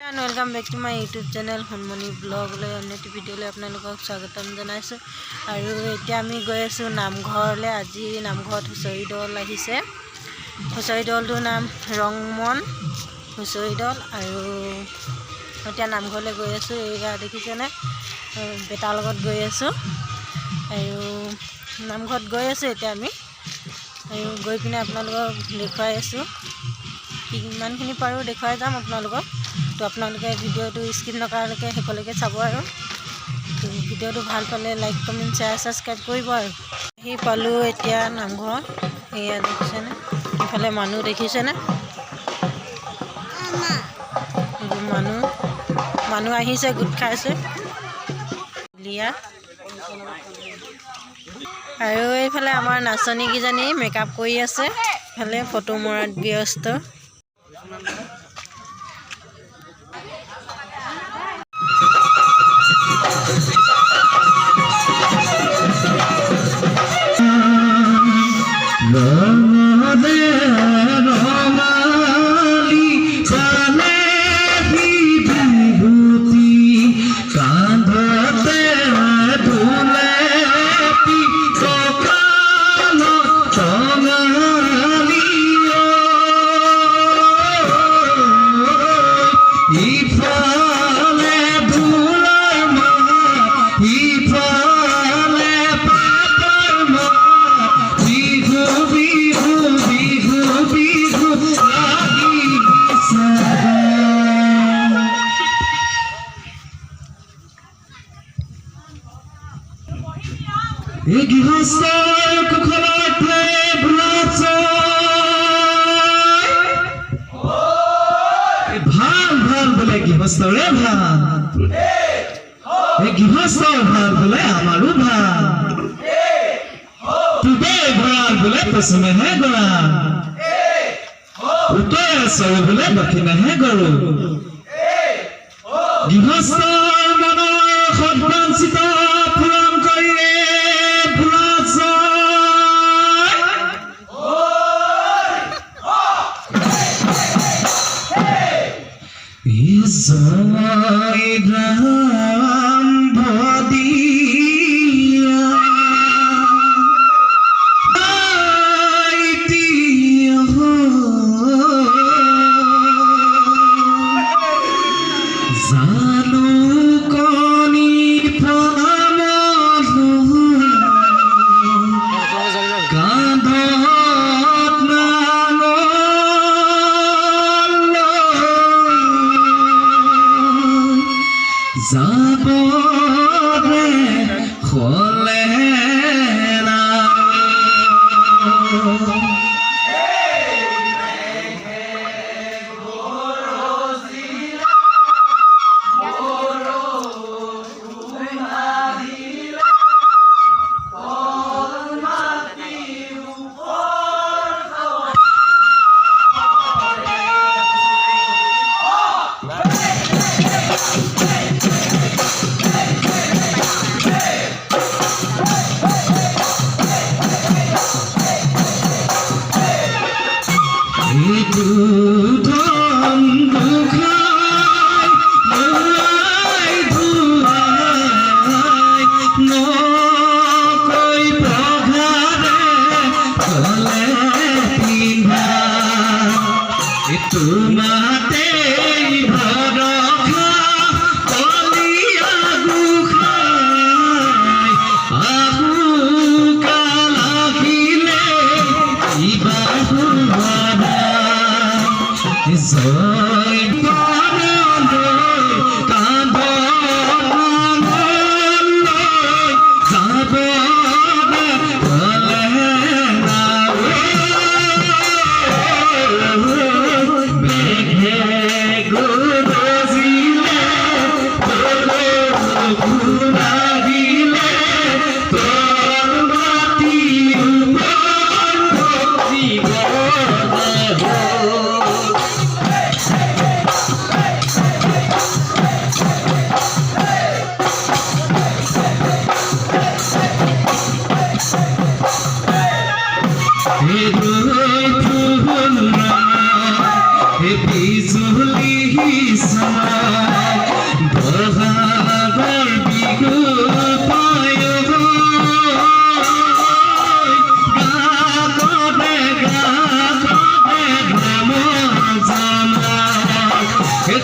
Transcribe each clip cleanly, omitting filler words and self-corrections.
welcome back to my YouTube channel हनुमनी blog अन्य video आपलोक स्वागतम जानाइছো और इतना आम गई आसो नामघर आज नामघर हुचरी दल आहिसे हुचरी दलटोर नाम रंगमन हुचरी दल और इतना नामघर गई आसो एया देखिसेने बेटार लगत गई आसो और नामघर गई आसो इतना आम गई पिने आपलोक देखुवाई आसो किमानखिनि पारो देखुवाई जाम आपलोक तो आपलोके भिडिओ स्किप नकराके शेषলৈকে चाब और तो भिडिओ ভাল पाले लाइक कमेंट शेयर सब्सक्राइब करिब और पालो एतिया नामघर एया देखिसेने इफाले मानुह देखिसेने मानुह आहिसे गोट खाइसे लिया और এইফালে आमार नाचनी किजानी मेकआप करि आछे इफाले फटो मरात व्यस्त গৃহস্থৰে ভাল এই গৃহস্থৰ ভাল বোলে আমাৰো ভাল তুবে ভঁৰাল বোলে পশ্চিমেহে গৰাল উত্তৰে চৰে বোলে দক্ষিণেহে গৰু গৃহস্থৰ মনৰ সদবাঞ্ছিত পূৰণ কৰিয়ে Jai Ram Bhadiya Aitiya Zalu koni pranamadu Gandhat namo Zabore kholena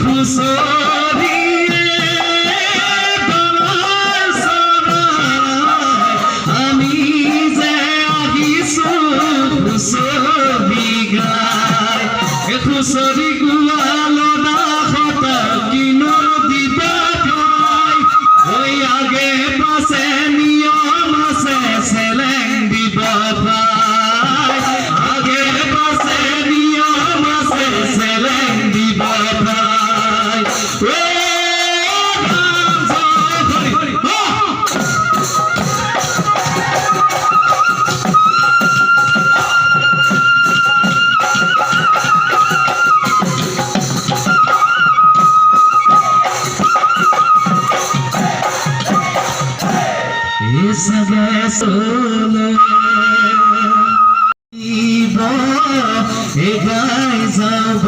খুচৰিয়ে গলৰ চৰাই আমি যে আহিছোঁ খুচৰি গাই খুচৰি গোৱালৰ দাসত কিনো দিব ঠাই ঐ আগে পাছে নিয়ম আছে চেলেং দিব ঠাই আগে পাছে নিয়ম আছে চেলেং দিব ঠাই Sabe solo Iba e guys of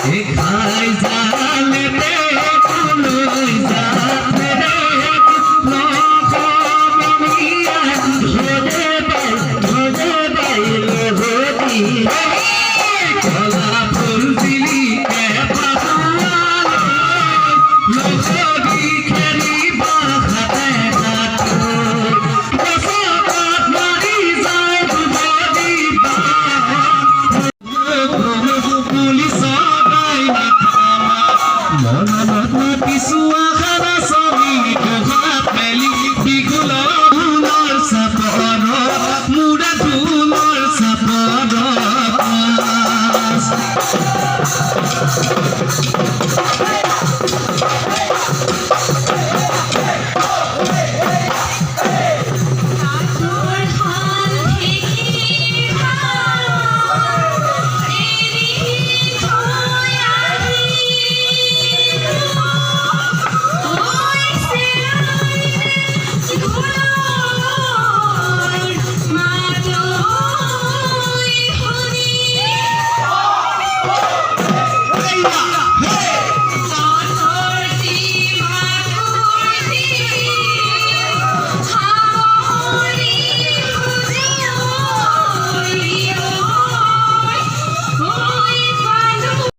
Hey,